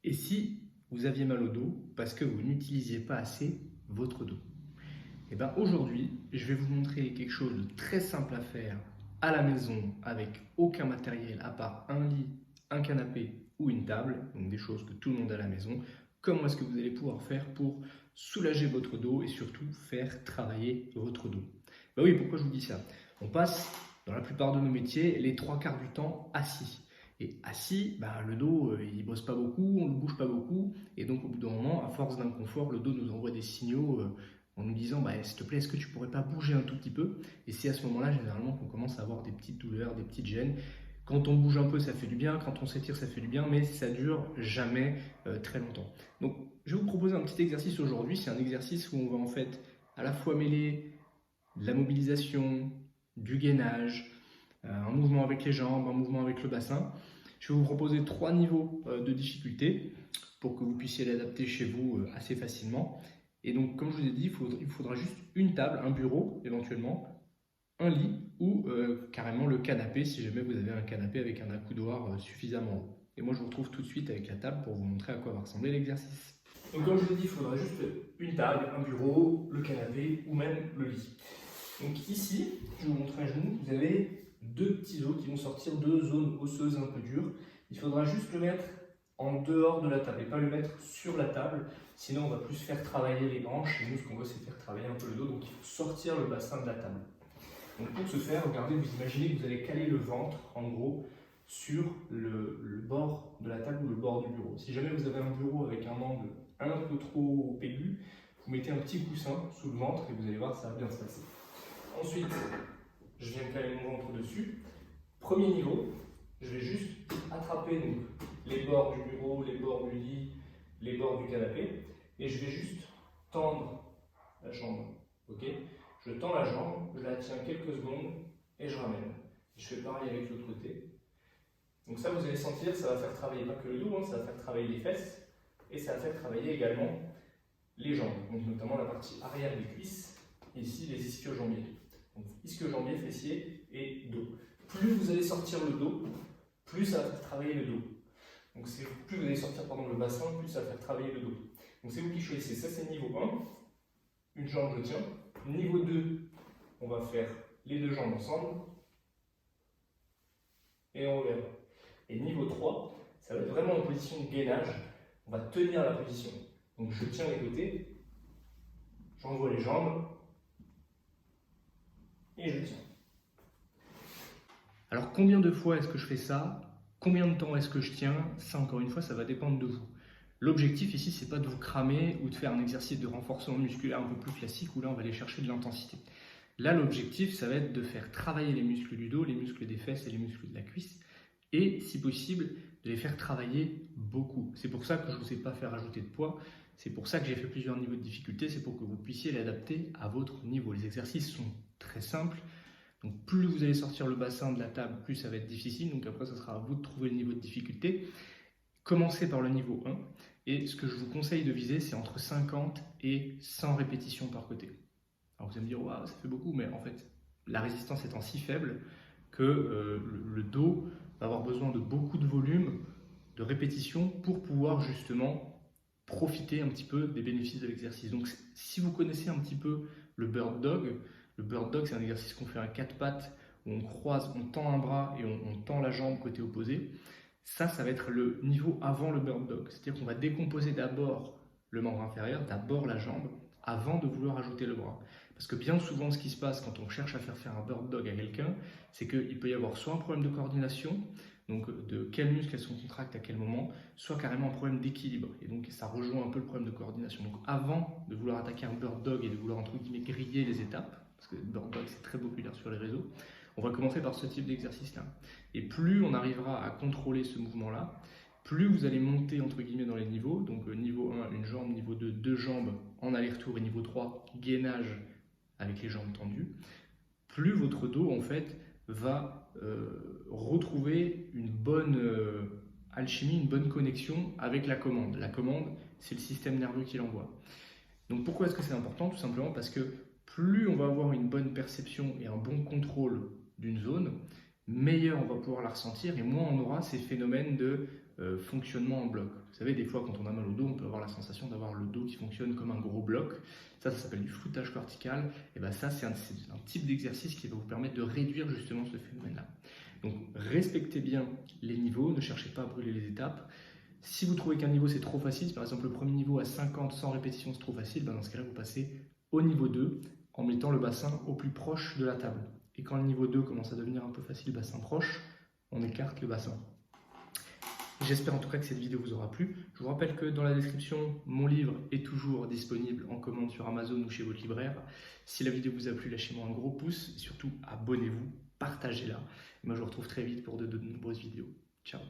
Et si vous aviez mal au dos parce que vous n'utilisiez pas assez votre dos? Et bien aujourd'hui, je vais vous montrer quelque chose de très simple à faire à la maison avec aucun matériel à part un lit, un canapé ou une table, donc des choses que tout le monde a à la maison. Comment est-ce que vous allez pouvoir faire pour soulager votre dos et surtout faire travailler votre dos? Ben oui, pourquoi je vous dis ça? On passe dans la plupart de nos métiers les trois quarts du temps assis. Et assis, le dos, il ne bosse pas beaucoup, on ne bouge pas beaucoup. Et donc, au bout d'un moment, à force d'inconfort, le dos nous envoie des signaux en nous disant s'il te plaît, est-ce que tu pourrais pas bouger un tout petit peu? Et c'est à ce moment-là, généralement, qu'on commence à avoir des petites douleurs, des petites gênes. Quand on bouge un peu, ça fait du bien. Quand on s'étire, ça fait du bien. Mais ça dure jamais très longtemps. Donc, je vais vous proposer un petit exercice aujourd'hui. C'est un exercice où on va en fait à la fois mêler de la mobilisation, du gainage, un mouvement avec les jambes, un mouvement avec le bassin. Je vais vous proposer 3 niveaux de difficulté pour que vous puissiez l'adapter chez vous assez facilement. Et donc, comme je vous ai dit, il faudra juste une table, un bureau éventuellement, un lit ou carrément le canapé si jamais vous avez un canapé avec un accoudoir suffisamment haut. Et moi, je vous retrouve tout de suite avec la table pour vous montrer à quoi va ressembler l'exercice. Donc, comme je vous ai dit, il faudra juste une table, un bureau, le canapé ou même le lit. Donc ici, je vais vous montrer un genou, vous avez deux petits os qui vont sortir, deux zones osseuses un peu dures. Il faudra juste le mettre en dehors de la table et pas le mettre sur la table, sinon on va plus faire travailler les hanches et nous ce qu'on veut c'est faire travailler un peu le dos, donc il faut sortir le bassin de la table. Donc pour ce faire, regardez, vous imaginez que vous allez caler le ventre en gros sur le bord de la table ou le bord du bureau. Si jamais vous avez un bureau avec un angle un peu trop aigu, vous mettez un petit coussin sous le ventre et vous allez voir ça va bien se passer. Ensuite, je viens caler mon ventre dessus. Premier niveau, je vais juste attraper donc, les bords du bureau, les bords du lit, les bords du canapé, et je vais juste tendre la jambe. Ok? Je tends la jambe, je la tiens quelques secondes et je ramène. Je fais pareil avec l'autre côté. Donc ça, vous allez sentir, ça va faire travailler pas que le dos, ça va faire travailler les fesses et ça va faire travailler également les jambes, donc notamment la partie arrière des cuisses et ici les ischio-jambiers. Donc ischio-jambiers, fessiers et dos. Plus vous allez sortir le dos, plus ça va faire travailler le dos. Donc plus vous allez sortir le bassin, plus ça va faire travailler le dos. Donc c'est vous qui choisissez. Ça c'est niveau 1, une jambe je tiens. Niveau 2, on va faire les deux jambes ensemble et on revient. Et niveau 3, ça va être vraiment en position de gainage. On va tenir la position. Donc je tiens les côtés, j'envoie les jambes et je tiens. Alors combien de fois est-ce que je fais ça? Combien de temps est-ce que je tiens? Ça encore une fois, ça va dépendre de vous. L'objectif ici, c'est pas de vous cramer ou de faire un exercice de renforcement musculaire un peu plus classique où là on va aller chercher de l'intensité. Là l'objectif, ça va être de faire travailler les muscles du dos, les muscles des fesses et les muscles de la cuisse et si possible de les faire travailler beaucoup. C'est pour ça que je ne vous ai pas fait rajouter de poids, c'est pour ça que j'ai fait plusieurs niveaux de difficulté, c'est pour que vous puissiez l'adapter à votre niveau. Les exercices sont très simples. Donc plus vous allez sortir le bassin de la table, plus ça va être difficile. Donc après, ça sera à vous de trouver le niveau de difficulté. Commencez par le niveau 1. Et ce que je vous conseille de viser, c'est entre 50 et 100 répétitions par côté. Alors vous allez me dire, waouh, ça fait beaucoup, mais en fait, la résistance étant si faible que le dos va avoir besoin de beaucoup de volume, de répétitions pour pouvoir justement profiter un petit peu des bénéfices de l'exercice. Donc si vous connaissez un petit peu le bird dog, c'est un exercice qu'on fait à 4 pattes, où on croise, on tend un bras et on tend la jambe côté opposé. Ça va être le niveau avant le bird dog. C'est-à-dire qu'on va décomposer d'abord le membre inférieur, d'abord la jambe, avant de vouloir ajouter le bras. Parce que bien souvent, ce qui se passe quand on cherche à faire un bird dog à quelqu'un, c'est qu'il peut y avoir soit un problème de coordination, donc de quels muscles elles sont contractes à quel moment, soit carrément un problème d'équilibre. Et donc ça rejoint un peu le problème de coordination. Donc avant de vouloir attaquer un bird dog et de vouloir entre guillemets griller les étapes, parce que le bird dog c'est très populaire sur les réseaux, on va commencer par ce type d'exercice-là. Et plus on arrivera à contrôler ce mouvement-là, plus vous allez monter entre guillemets dans les niveaux. Donc niveau 1, une jambe, niveau 2, deux jambes en aller-retour et niveau 3, gainage avec les jambes tendues, plus votre dos en fait va retrouver une bonne alchimie, une bonne connexion avec la commande. La commande, c'est le système nerveux qui l'envoie. Donc pourquoi est-ce que c'est important? Tout simplement parce que plus on va avoir une bonne perception et un bon contrôle d'une zone, meilleur on va pouvoir la ressentir et moins on aura ces phénomènes de fonctionnement en bloc. Vous savez, des fois, quand on a mal au dos, on peut avoir la sensation d'avoir le dos qui fonctionne comme un gros bloc. Ça s'appelle du floutage cortical. Et bien ça, c'est un type d'exercice qui va vous permettre de réduire justement ce phénomène-là. Donc, respectez bien les niveaux, ne cherchez pas à brûler les étapes. Si vous trouvez qu'un niveau c'est trop facile, par exemple le premier niveau à 50, 100 répétitions c'est trop facile, ben dans ce cas-là vous passez au niveau 2 en mettant le bassin au plus proche de la table. Et quand le niveau 2 commence à devenir un peu facile, bassin proche, on écarte le bassin. J'espère en tout cas que cette vidéo vous aura plu. Je vous rappelle que dans la description, mon livre est toujours disponible en commande sur Amazon ou chez votre libraire. Si la vidéo vous a plu, lâchez-moi un gros pouce et surtout abonnez-vous, partagez-la. Et moi je vous retrouve très vite pour de nombreuses vidéos. Ciao.